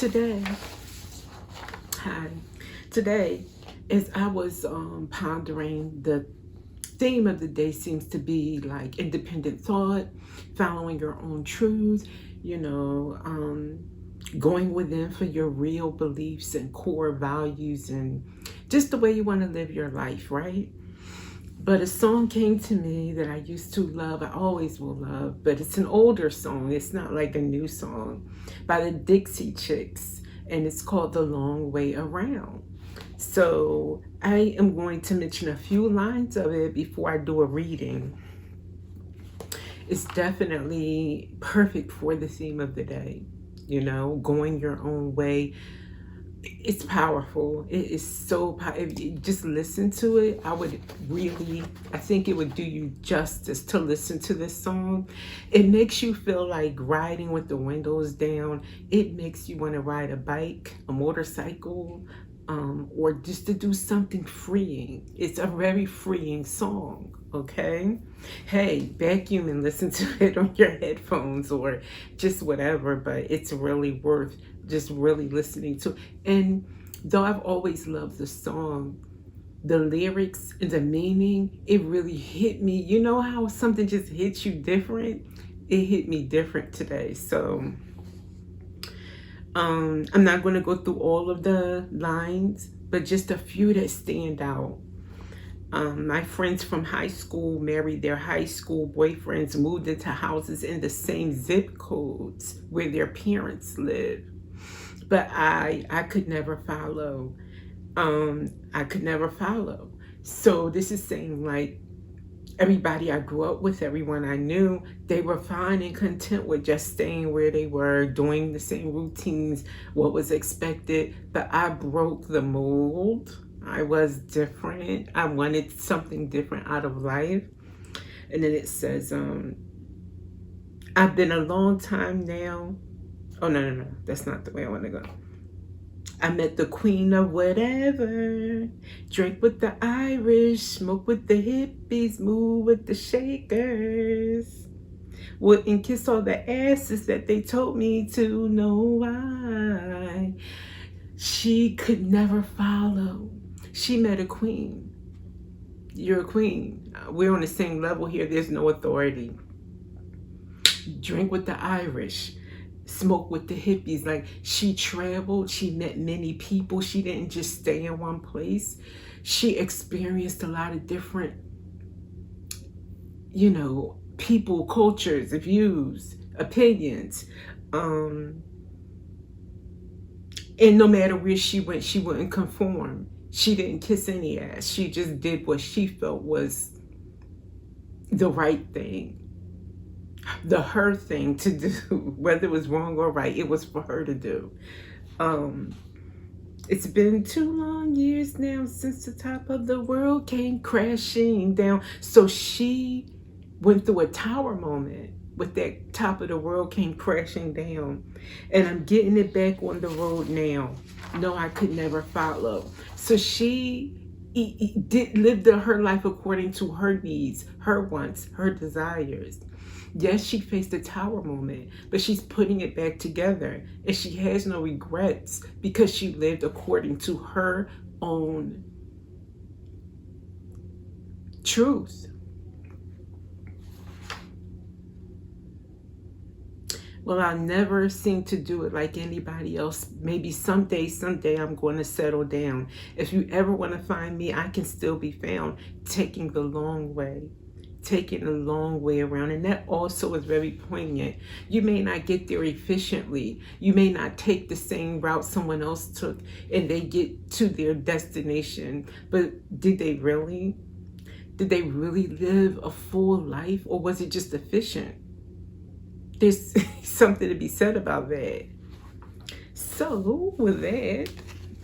Today, hi. Today, as I was pondering, the theme of the day seems to be like independent thought, following your own truth, you know, going within for your real beliefs and core values and just the way you want to live your life, right? But a song came to me that I used to love, I always will love, but it's an older song. It's not like a new song by the Dixie Chicks, and it's called The Long Way Around. So I am going to mention a few lines of it before I do a reading. It's definitely perfect for the theme of the day, you know, going your own way. It's powerful. It is so powerful. If you just listen to it, I think it would do you justice to listen to this song. It makes you feel like riding with the windows down. It makes you want to ride a bike, a motorcycle, or just to do something freeing. It's a very freeing song, okay? Hey, vacuum and listen to it on your headphones or just whatever, but it's really worth just really listening to. And though I've always loved the song, the lyrics and the meaning, it really hit me. You know how something just hits you different? It hit me different today. So I'm not going to go through all of the lines, but just a few that stand out. My friends from high school married their high school boyfriends, moved into houses in the same zip codes where their parents lived. But I could never follow. I could never follow. So this is saying like everybody I grew up with, everyone I knew, they were fine and content with just staying where they were, doing the same routines, what was expected. But I broke the mold. I was different. I wanted something different out of life. And then it says, I've been a long time now. Oh, no. That's not the way I want to go. I met the queen of whatever. Drink with the Irish, smoke with the hippies, move with the shakers. Wouldn't kiss all the asses that they told me to. Know why? She could never follow. She met a queen. You're a queen. We're on the same level here. There's no authority. Drink with the Irish. Smoke with the hippies. Like, she traveled, she met many people, she didn't just stay in one place. She experienced a lot of different, you know, people, cultures, views, opinions, and no matter where she went, she wouldn't conform. She didn't kiss any ass. She just did what she felt was the right thing, the her thing to do. Whether it was wrong or right, it was for her to do. It's been 2 long years now since the top of the world came crashing down. So she went through a tower moment with that top of the world came crashing down. And I'm getting it back on the road now. No, I could never follow. So she lived her life according to her needs, her wants, her desires. Yes, she faced a tower moment, but she's putting it back together. And she has no regrets because she lived according to her own truth. Well, I'll never seem to do it like anybody else. Maybe someday I'm going to settle down. If you ever want to find me, I can still be found taking the long way. Taking a long way around. And that also is very poignant. You may not get there efficiently. You may not take the same route someone else took and they get to their destination. But did they really? Did they really live a full life, or was it just efficient? There's something to be said about that. So with that,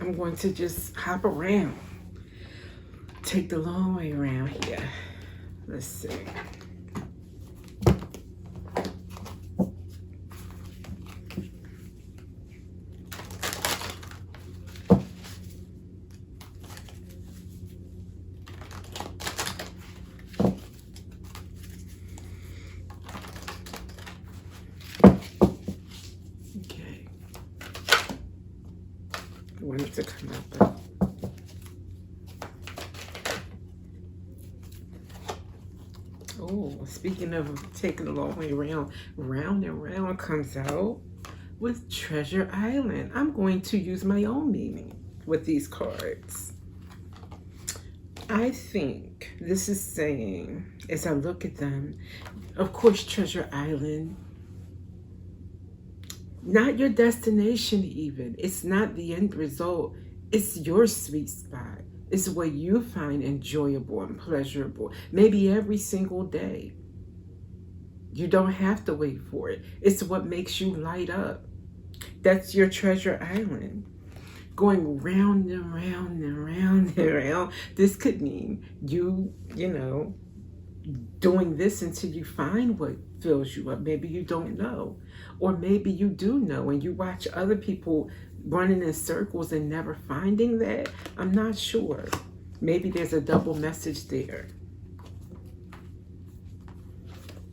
I'm going to just hop around. Take the long way around here. Let's see. wanted to come up. Oh, speaking of taking a long way around, round and round comes out with Treasure Island. I'm going to use my own meaning with these cards. I think this is saying, as I look at them, of course, Treasure Island, not your destination even. It's not the end result. It's your sweet spot. It's what you find enjoyable and pleasurable, maybe every single day. You don't have to wait for it. It's what makes you light up. That's your Treasure Island. Going round and round and round and round. This could mean you know, doing this until you find what fills you up. Maybe you don't know. Or maybe you do know and you watch other people running in circles and never finding that. I'm not sure. Maybe there's a double message there.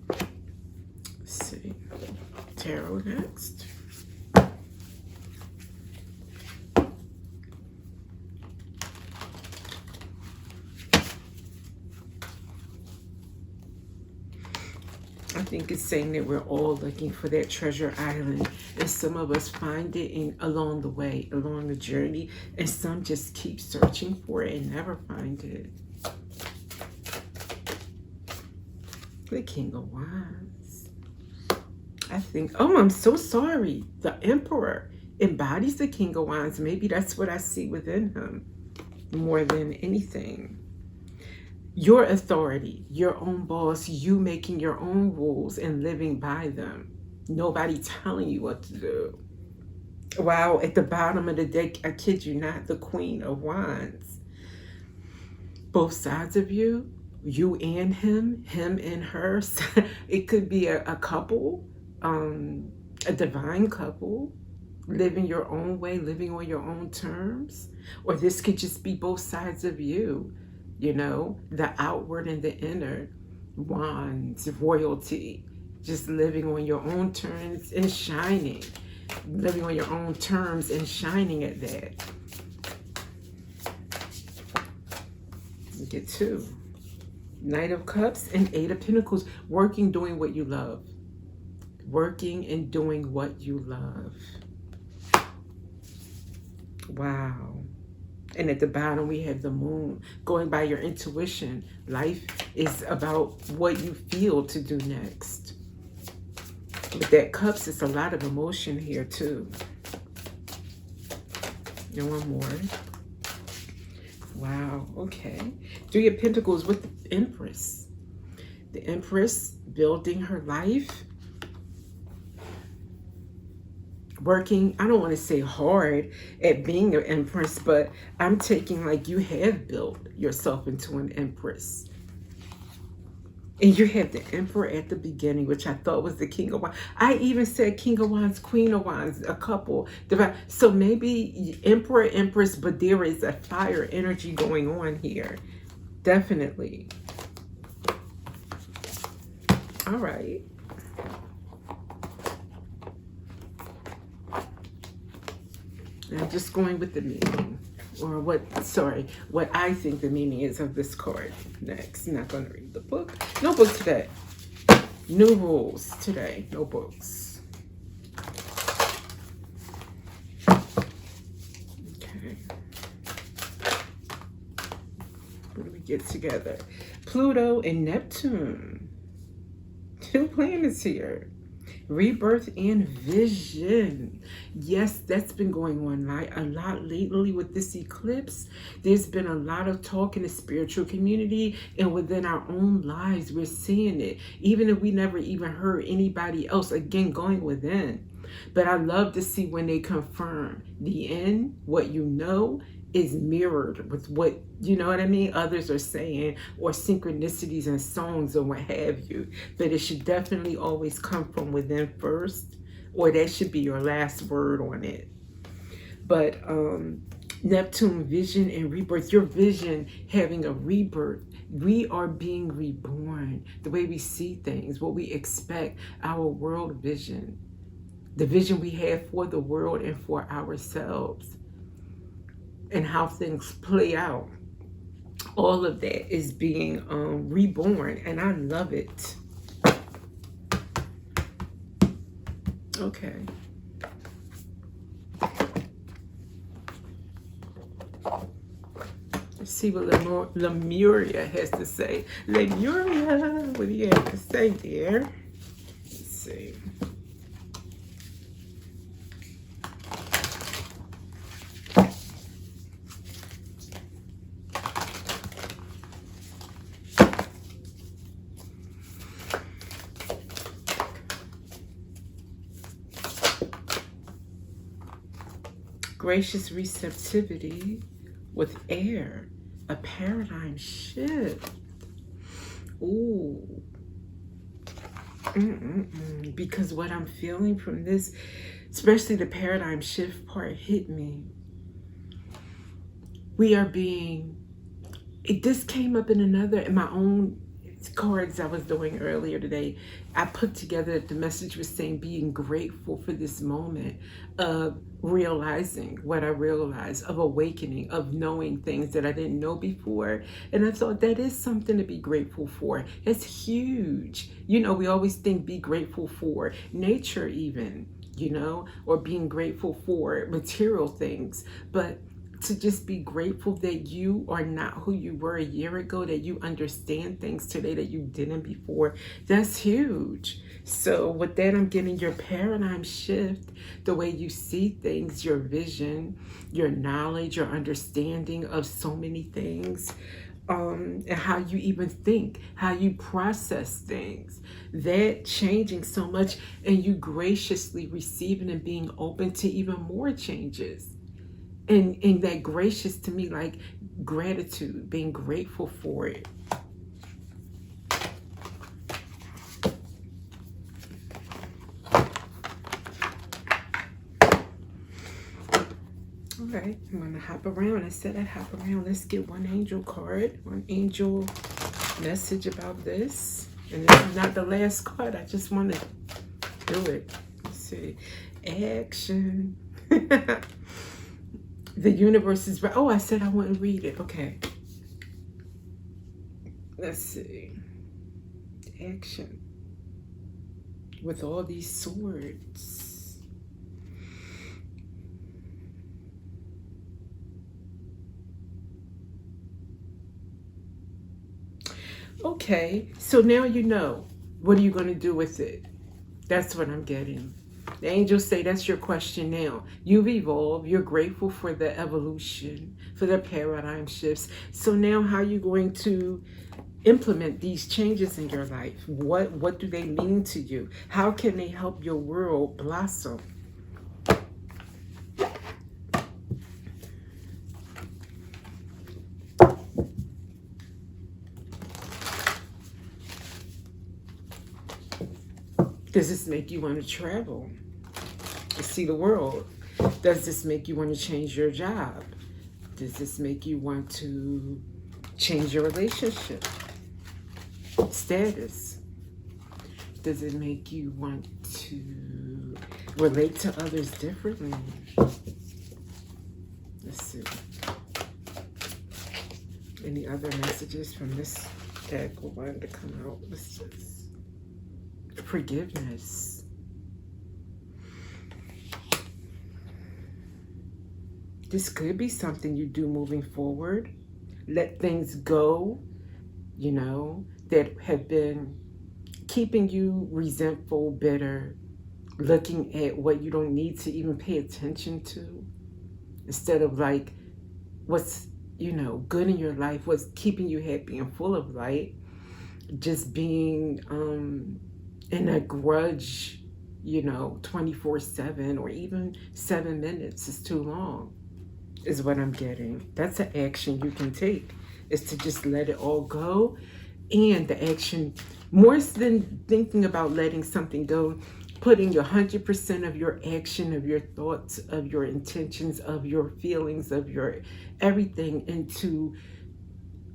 Let's see. Tarot next. I think it's saying that we're all looking for that treasure island, and some of us find it along the way, along the journey, and some just keep searching for it and never find it. The King of Wands. I think, oh, I'm so sorry. The Emperor embodies the King of Wands. Maybe that's what I see within him more than anything. Your authority, your own boss, you making your own rules and living by them. Nobody telling you what to do. Wow, at the bottom of the deck, I kid you not, the Queen of Wands. Both sides of you, you and him and her. It could be a couple, a divine couple, living your own way, living on your own terms. Or this could just be both sides of you. You know, the outward and the inner. Wands, royalty, just living on your own terms and shining. Living on your own terms and shining at that. You get 2. Knight of Cups and 8 of Pentacles. Working, doing what you love. Working and doing what you love. Wow. And at the bottom, we have the Moon. Going by your intuition. Life is about what you feel to do next. With that Cups, it's a lot of emotion here, too. And one more. Wow, okay. 3 of Pentacles with the Empress. The Empress building her life. Working, I don't want to say hard at being an empress, but I'm taking like you have built yourself into an empress. And you have the Emperor at the beginning, which I thought was the King of Wands. I even said King of Wands, Queen of Wands, a couple. So maybe Emperor, Empress, but there is a fire energy going on here. Definitely. All right. I'm just going with the meaning, or what I think the meaning is of this card next. I'm not going to read the book. No book today. New rules today. No books. Okay. What do we get together? Pluto and Neptune. 2 planets here. Rebirth and vision. Yes, that's been going on a lot lately with this eclipse. There's been a lot of talk in the spiritual community and within our own lives. We're seeing it, even if we never even heard anybody else, again, going within. But I love to see when they confirm the end, what you know, is mirrored with what, you know what I mean, others are saying, or synchronicities and songs or what have you. But it should definitely always come from within first, or that should be your last word on it. But Neptune, vision and rebirth, your vision having a rebirth. We are being reborn. The way we see things, what we expect, our world vision, the vision we have for the world and for ourselves. and how things play out. All of that is being reborn, and I love it. Okay. Let's see what Lemuria has to say. Lemuria, what do you have to say, dear? Let's see. Gracious receptivity with air, a paradigm shift. Ooh. Because what I'm feeling from this, especially the paradigm shift part, hit me. We are being, this came up in my own cards I was doing earlier today. I put together, the message was saying being grateful for this moment of realizing what I realized, of awakening, of knowing things that I didn't know before. And I thought that is something to be grateful for. It's huge. You know, we always think be grateful for nature even, you know, or being grateful for material things. But to just be grateful that you are not who you were a year ago, that you understand things today that you didn't before, that's huge. So with that, I'm getting your paradigm shift, the way you see things, your vision, your knowledge, your understanding of so many things, and how you even think, how you process things, that changing so much, and you graciously receiving and being open to even more changes. And that gracious to me, like gratitude, being grateful for it. All right, I'm gonna hop around. I said I'd hop around. Let's get one angel card, one angel message about this. And this is not the last card. I just want to do it. Let's see. Action. The universe is right. Oh, I said I wouldn't read it. Okay. Let's see. Action. With all these swords. Okay. So now you know. What are you going to do with it? That's what I'm getting. The angels say that's your question now. You've evolved. You're grateful for the evolution, for the paradigm shifts. So now how are you going to implement these changes in your life? What do they mean to you? How can they help your world blossom? Does this make you want to travel? To see the world? Does this make you want to change your job? Does this make you want to change your relationship status? Does it make you want to relate to others differently? Let's see. Any other messages from this deck wanted to come out? Let's just forgiveness. This could be something you do moving forward. Let things go, you know, that have been keeping you resentful, bitter, looking at what you don't need to even pay attention to, instead of like what's, you know, good in your life, what's keeping you happy and full of light. Just being in a grudge, you know, 24/7 or even 7 minutes is too long, is what I'm getting. That's an action you can take, is to just let it all go. And the action, more than thinking about letting something go, putting your 100% of your action, of your thoughts, of your intentions, of your feelings, of your everything into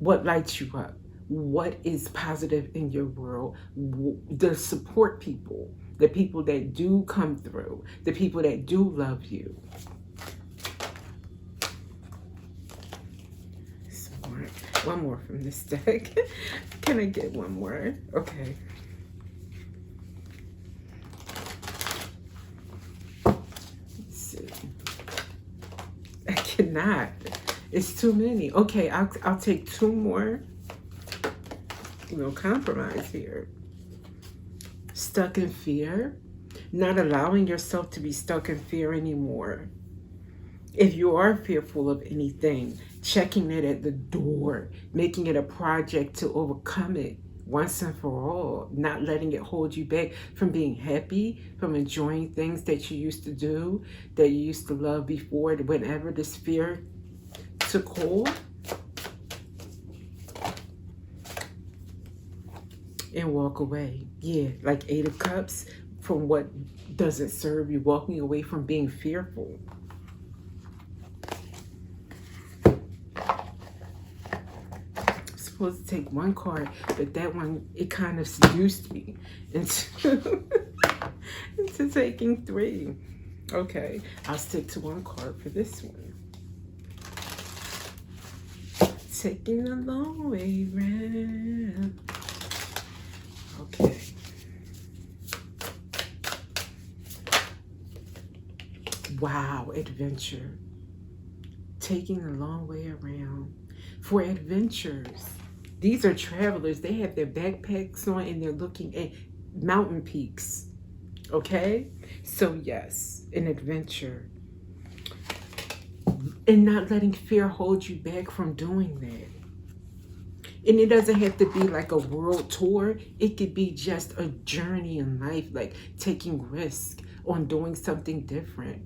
what lights you up, what is positive in your world, the support people, the people that do come through, the people that do love you. One more from this deck. Can I get one more? Okay. Let's see. I cannot. It's too many. Okay, I'll take two more. No compromise here. Stuck in fear. Not allowing yourself to be stuck in fear anymore. If you are fearful of anything, checking it at the door, making it a project to overcome it once and for all, not letting it hold you back from being happy, from enjoying things that you used to do, that you used to love before, whenever this fear took hold. And walk away. Yeah, like Eight of Cups, from what doesn't serve you, walking away from being fearful. Supposed to take one card, but that one, it kind of seduced me into, into taking three. Okay, I'll stick to one card for this one. Taking the long way round. Okay. Wow, adventure. Taking the long way around. For adventures. These are travelers. They have their backpacks on and they're looking at mountain peaks. Okay? So yes, an adventure. And not letting fear hold you back from doing that. And it doesn't have to be like a world tour. It could be just a journey in life, like taking risk on doing something different.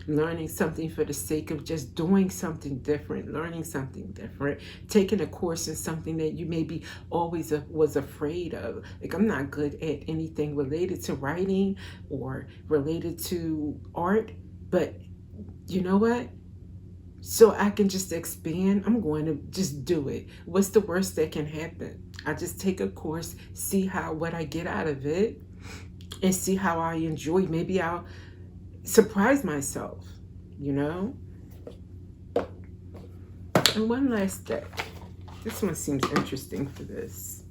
Learning something for the sake of just doing something different, learning something different, taking a course in something that you maybe always was afraid of. Like, I'm not good at anything related to writing or related to art, but you know what? So I can just expand, I'm going to just do it. What's the worst that can happen? I just take a course, see what I get out of it, and see how I enjoy. Maybe I'll surprise myself, you know? And one last deck. This one seems interesting for this.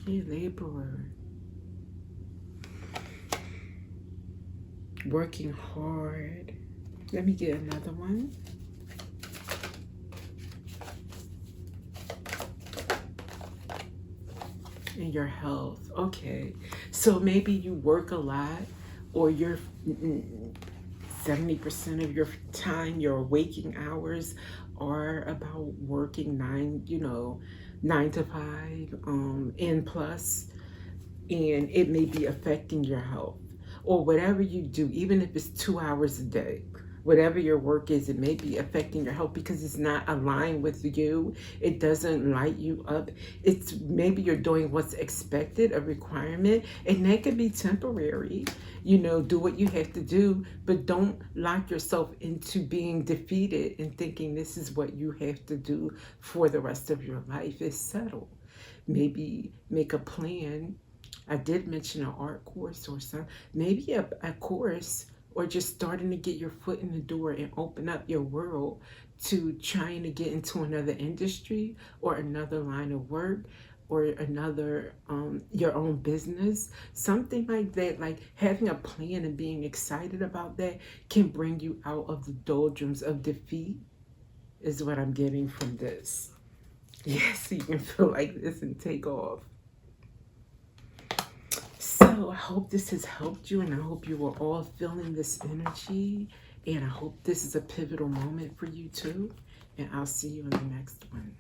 A laborer. Working hard. Let me get another one. And your health. Okay. So maybe you work a lot, or you're 70% of your time, your waking hours are about working 9 to 5 and plus, and it may be affecting your health. Or whatever you do, even if it's 2 hours a day, whatever your work is, it may be affecting your health because it's not aligned with you. It doesn't light you up. It's maybe you're doing what's expected, a requirement, and that could be temporary. You know, do what you have to do, but don't lock yourself into being defeated and thinking this is what you have to do for the rest of your life. It's settled. Maybe make a plan. I did mention an art course or something. Maybe a course, or just starting to get your foot in the door and open up your world to trying to get into another industry or another line of work or another, your own business, something like that. Like having a plan and being excited about that can bring you out of the doldrums of defeat, is what I'm getting from this. Yes, you can feel like this and take off. So I hope this has helped you, and I hope you are all feeling this energy, and I hope this is a pivotal moment for you too, and I'll see you in the next one.